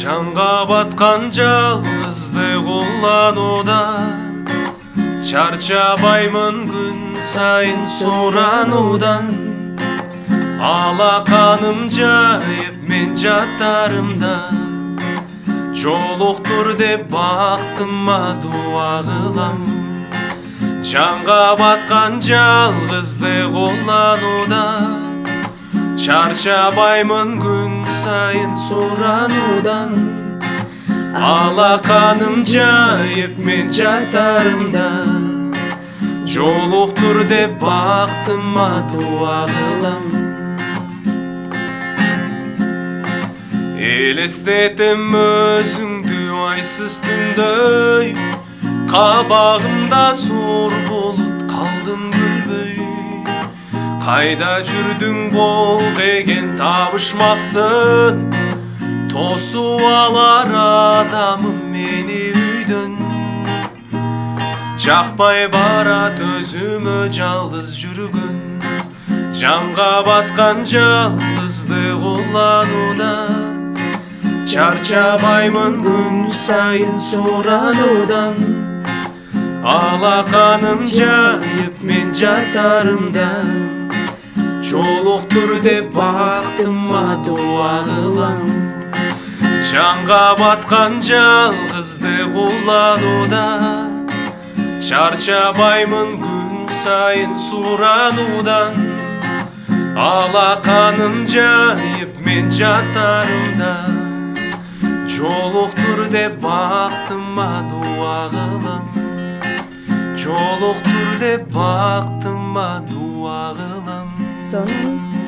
Canға батқан жалғыздық улануда, чарчабаймын күн сайын суранудан. Алақаным жайып мен жатарымда, жолуқтыр деп бақтыма дуа қылам. Жанға батқан жалғыздық улануда, чарчабаймын күн сайын суранудан. Алақаным жайып мен жатарымда, жолуқтыр деп бақтыма дуа қылам. Елестетем өзіңді айсыз түндөй, қабағымда сур болып қалдым күлбөй. Қайда жүрдің бол деген табышмақсың, тосу алар адамым мені үйден. Жақпай барат өзімі жалғыз жүргін, жанға батқан жалғыздық улануда, чарчабаймын күн сайын суранудан. Алақаным жайып мен жатарымда, жолуқтыр деп бақтыма дуа қылам. Жанға батқан жалғыздық улануда, чарчабаймын күн сайын суранудан. Алақаным жайып мен жатарымда, жолуқтыр деп бақтыма дуа қылам. Жолуқтыр деп бақтыма дуа қылам. Сонун